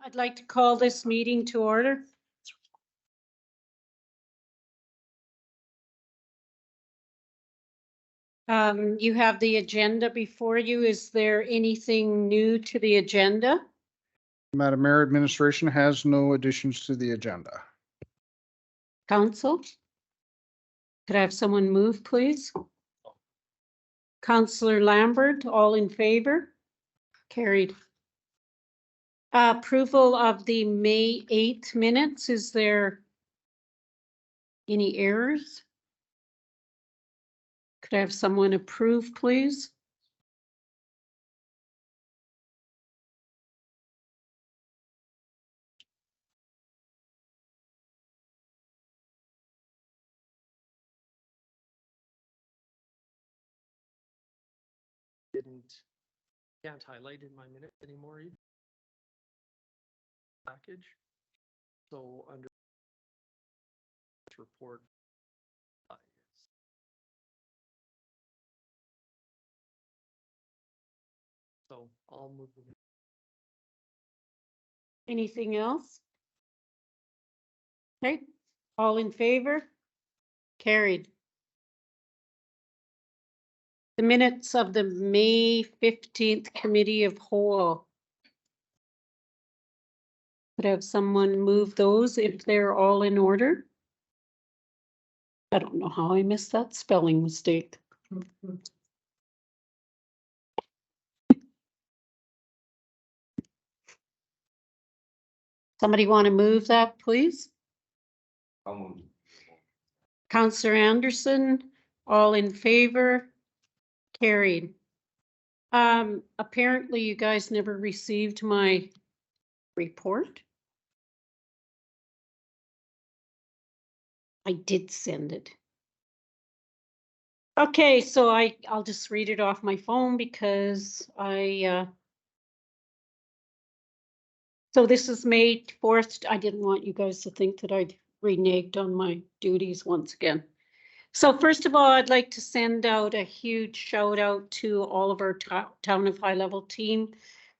I'd like to call this meeting to order. You have the agenda before you. Is there anything new to the agenda? Madam Mayor, administration has no additions to the agenda. Council? Could I have someone move, please? Councillor Lambert, all in favor? Carried. Approval of the May 8th minutes. Is there any errors? Could I have someone approve, please? Can't highlight in my minute anymore either. Package. So under report. So I'll move. Anything else? Okay, all in favor? Carried. The minutes of the May 15th Committee of Whole. Could I have someone move those if they're all in order? I don't know how I missed that spelling mistake. Somebody want to move that, please? Councillor Anderson, all in favor? Carried. Apparently you guys never received my report. I did send it. Okay, so I'll just read it off my phone because so this is May 4th. I didn't want you guys to think that I'd reneged on my duties once again. So first of all, I'd like to send out a huge shout out to all of our Town of High Level team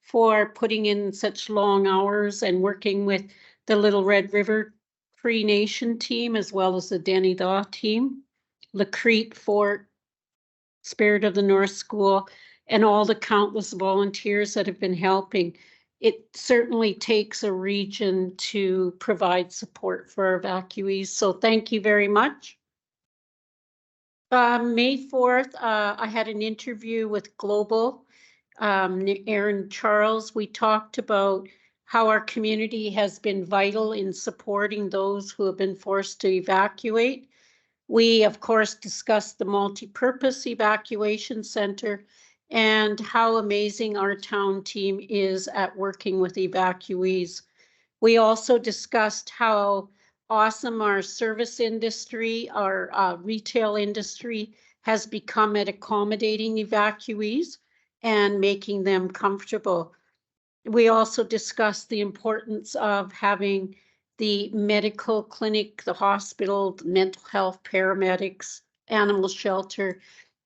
for putting in such long hours and working with the Little Red River Cree Nation team as well as the Denny Daw team, Lacrete Fort, Spirit of the North School, and all the countless volunteers that have been helping. It certainly takes a region to provide support for our evacuees. So thank you very much. May 4th, I had an interview with Global, Aaron Charles. We talked about how our community has been vital in supporting those who have been forced to evacuate. We, of course, discussed the multi-purpose evacuation center and how amazing our town team is at working with evacuees. We also discussed how awesome our service industry, our retail industry has become at accommodating evacuees and making them comfortable. We also discussed the importance of having the medical clinic, the hospital, the mental health paramedics, animal shelter,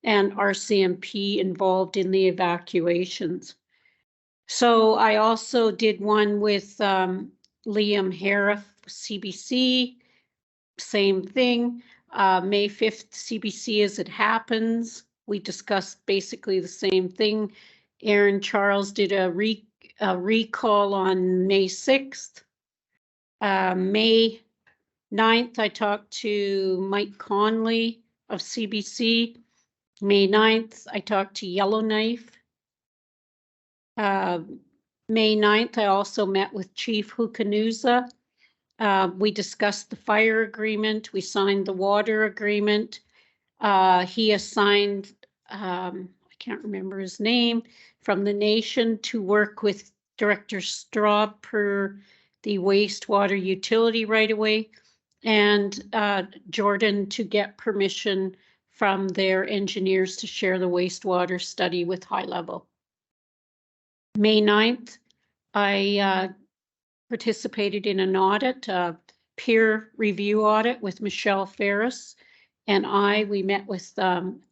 and RCMP involved in the evacuations. So I also did one with Liam Hariff, CBC, same thing. May 5th, CBC as it happens. We discussed basically the same thing. Aaron Charles did a recall on May 6th. May 9th, I talked to Mike Conley of CBC. May 9th, I talked to Yellowknife. May 9th, I also met with Chief Hukanuza. We discussed the fire agreement. We signed the water agreement. He assigned, I can't remember his name, from the nation to work with Director Straub per the wastewater utility right away, and Jordan to get permission from their engineers to share the wastewater study with High Level. May 9th, I participated in an audit, a peer review audit with Michelle Ferris, and we met with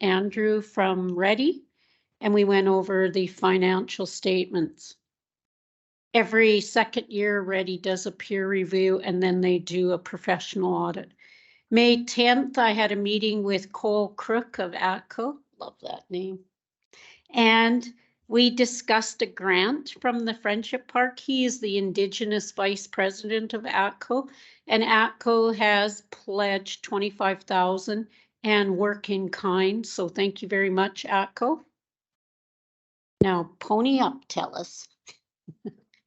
Andrew from Ready, and we went over the financial statements. every second year, Ready does a peer review and then they do a professional audit. May 10th, I had a meeting with Cole Crook of ATCO. Love that name. And we discussed a grant from the Friendship Park. He is the Indigenous Vice President of ATCO, and ATCO has pledged 25,000 and work in kind. So thank you very much, ATCO. Now pony up, tell us.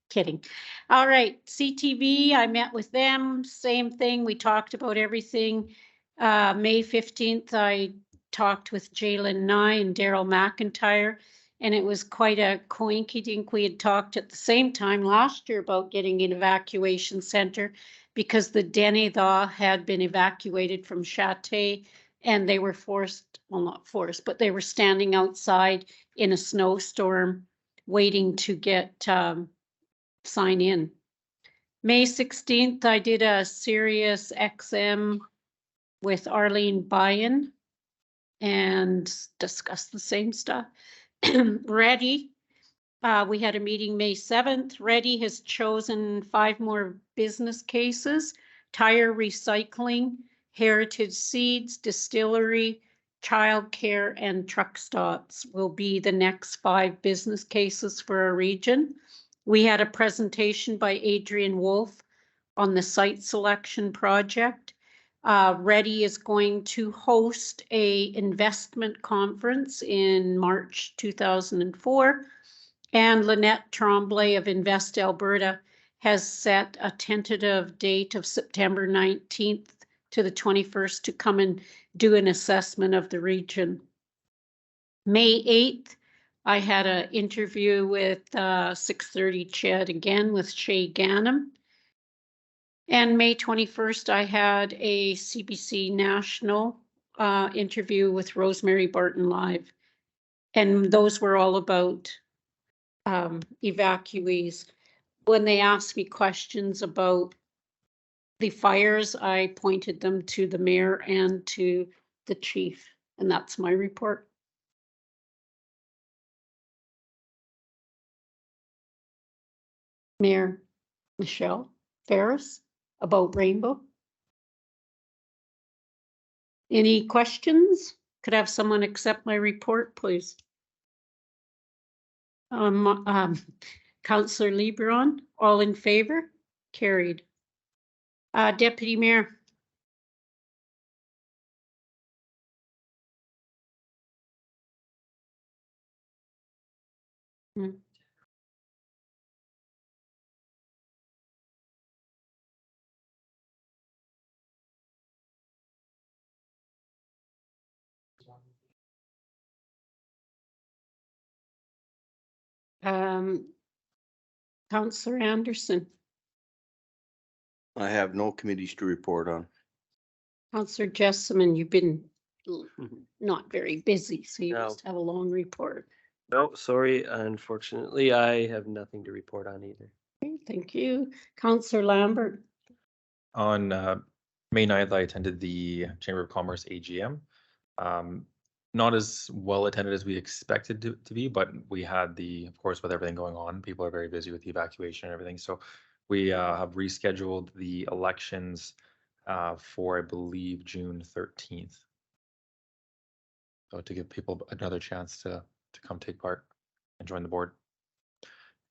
Kidding. All right, CTV, I met with them, same thing. We talked about everything. May 15th, I talked with Jalen Nye and Daryl McIntyre, and it was quite a coinkydink. We had talked at the same time last year about getting an evacuation center because the Denethaw had been evacuated from Chate and they were forced, well, not forced, but they were standing outside in a snowstorm waiting to get sign in. May 16th, I did a Sirius XM with Arlene Byen and discussed the same stuff. Ready, we had a meeting May 7th. Ready has chosen 5 more business cases: tire recycling, heritage seeds, distillery, childcare, and truck stops will be the next 5 business cases for our region. We had a presentation by Adrian Wolf on the site selection project. Ready is going to host a investment conference in March 2004. And Lynette Tremblay of Invest Alberta has set a tentative date of September 19th to the 21st to come and do an assessment of the region. May 8th, I had an interview with 6:30 Ched again with Shay Ganem. And May 21st, I had a CBC National interview with Rosemary Barton Live. And those were all about evacuees. When they asked me questions about the fires, I pointed them to the mayor and to the chief, and that's my report. Mayor Michelle Ferris about Rainbow. Any questions? Could I have someone accept my report, please? Councillor Lebron, all in favor? Carried. Deputy Mayor. Councillor Anderson. I have no committees to report on. Councillor Jessamine, you've been not very busy, so you No. must have a long report. No, sorry. Unfortunately, I have nothing to report on either. Okay, thank you. Councillor Lambert. On May 9th, I attended the Chamber of Commerce AGM. Not as well attended as we expected to be, but we had of course, with everything going on, people are very busy with the evacuation and everything. So we have rescheduled the elections for, I believe, June 13th. So to give people another chance to come take part and join the board.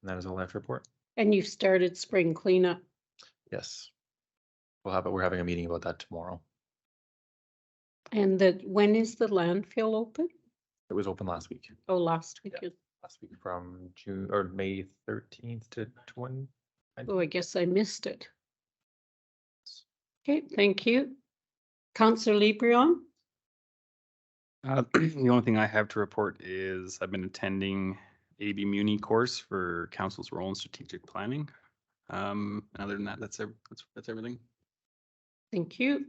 And that is all I have to report. And you've started spring cleanup. Yes. We're having a meeting about that tomorrow. And when is the landfill open? It was open last week. Oh, last week. Yeah. Last week from June or May 13th to 20. Oh, I guess I missed it. Okay, thank you. Councillor Lebron. The only thing I have to report is I've been attending AB Muni course for council's role in strategic planning. Other than that, that's everything. Thank you.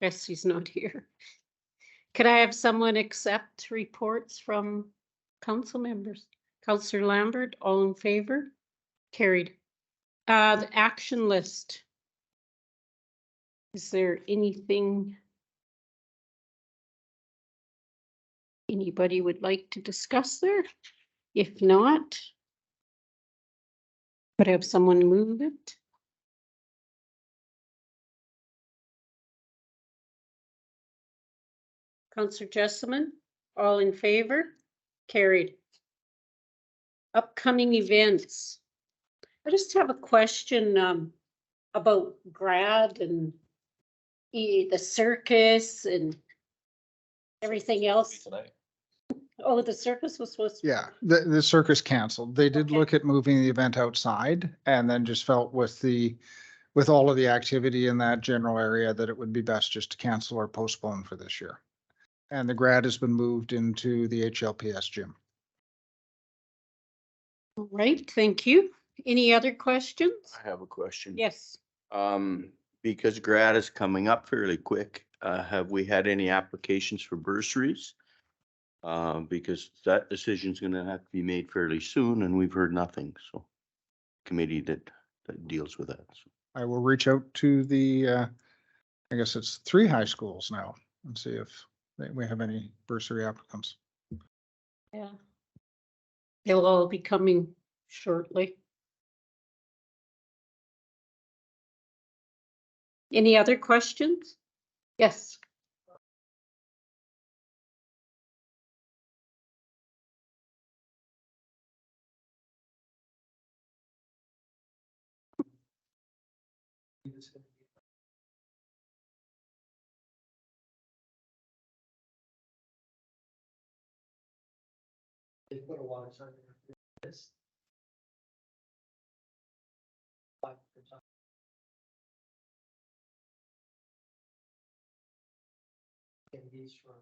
Bessie's not here. Could I have someone accept reports from council members? Councillor Lambert, all in favor? Carried. The action list. Is there anything anybody would like to discuss there? If not, Could have someone move it? Counselor Jessamine, all in favor? Carried. Upcoming events. I just have a question about grad and the circus and everything else. Oh, the circus was supposed to. Yeah, the circus canceled. They did Okay. look at moving the event outside and then just felt with all of the activity in that general area that it would be best just to cancel or postpone for this year. And the grad has been moved into the HLPS gym. All right, thank you. Any other questions? I have a question. Yes. Because grad is coming up fairly quick, have we had any applications for bursaries? Because that decision's gonna have to be made fairly soon and we've heard nothing, so. Committee that deals with that, so. I will reach out to I guess it's 3 high schools now and see if we have any bursary applicants. Yeah. They'll all be coming shortly. Any other questions? Yes. They put a lot of time into this. And these from.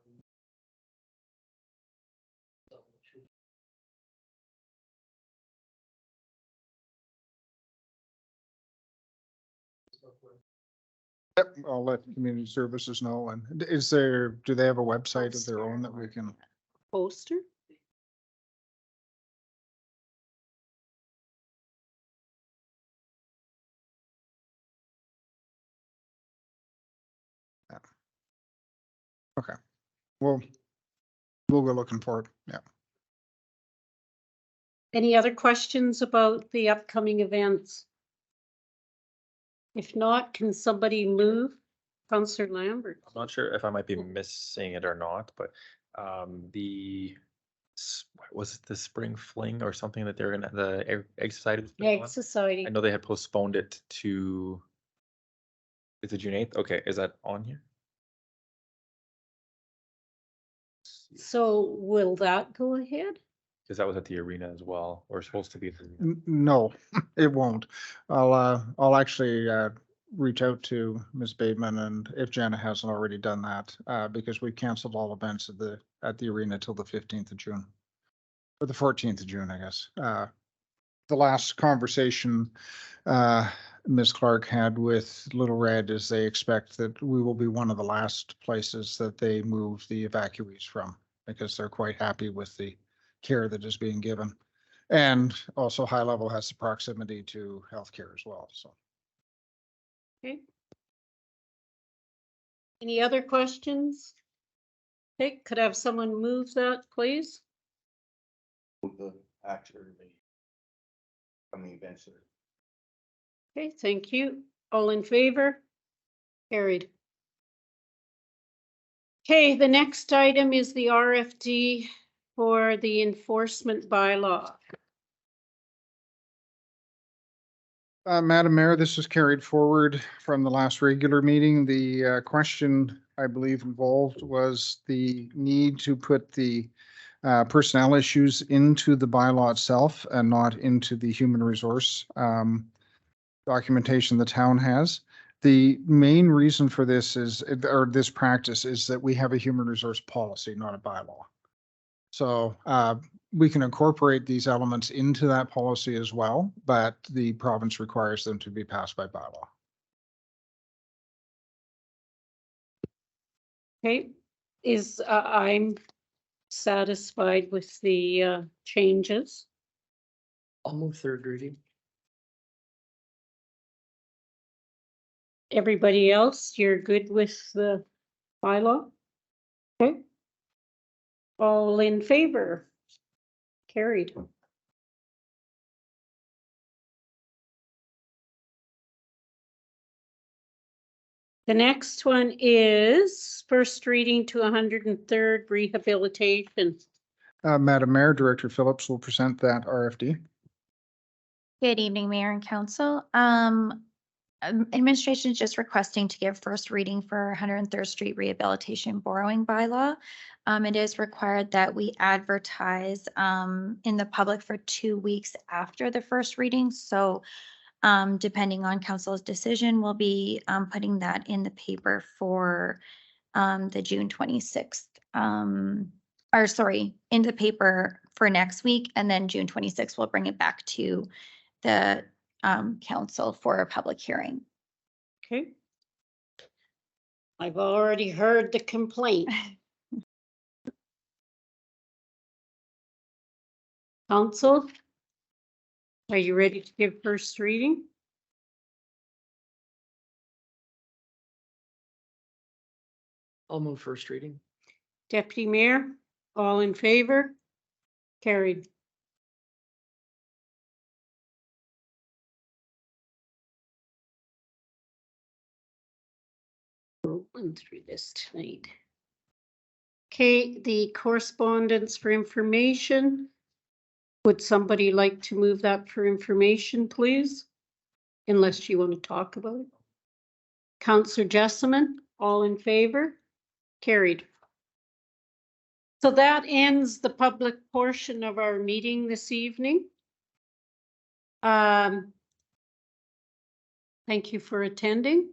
Yep, I'll let community services know. And do they have a website of their own that we can? Poster? Okay, we'll go looking for it. Yeah. Any other questions about the upcoming events? If not, can somebody move? Counselor Lambert. I'm not sure if I might be missing it or not, but was it the spring fling or something that they're gonna, the egg society? was putting Egg on? Society. I know they had postponed it to, is it June 8th? Okay, is that on here? So will that go ahead? Because that was at the arena as well, or supposed to be. No, it won't. I'll actually reach out to Ms. Bateman and if Jana hasn't already done that, because we canceled all events at the arena till the 15th of June. Or the 14th of June, I guess. The last conversation Ms. Clark had with Little Red is they expect that we will be one of the last places that they move the evacuees from because they're quite happy with the care that is being given. And also High Level has the proximity to healthcare as well, so. Okay. Any other questions? Okay, could I have someone move that, please? The actual, coming events. Okay, thank you. All in favor? Carried. Okay, the next item is the RFD for the enforcement bylaw. Madam Mayor, this is carried forward from the last regular meeting. The question I believe involved was the need to put the personnel issues into the bylaw itself and not into the human resource documentation the town has. The main reason for this or this practice is that we have a human resource policy, not a bylaw. So we can incorporate these elements into that policy as well, but the province requires them to be passed by bylaw. Okay, I'm satisfied with the changes. I'll move third reading. Everybody else, you're good with the bylaw? Okay. All in favor? Carried. The next one is first reading to 103rd rehabilitation. Madam Mayor, Director Phillips will present that RFD. Good evening, Mayor and Council. Administration is just requesting to give first reading for 103rd Street Rehabilitation Borrowing Bylaw. It is required that we advertise in the public for 2 weeks after the first reading. So depending on council's decision, we'll be putting that in the paper for the June 26th. In the paper for next week, and then June 26th, we'll bring it back to the council for a public hearing. Okay. I've already heard the complaint. Council, are you ready to give first reading? I'll move first reading. Deputy Mayor, all in favor? Carried. Rolling through this tonight. Okay, the correspondence for information. Would somebody like to move that for information, please? Unless you want to talk about it. Councillor Jessamine, all in favor? Carried. So that ends the public portion of our meeting this evening. Thank you for attending.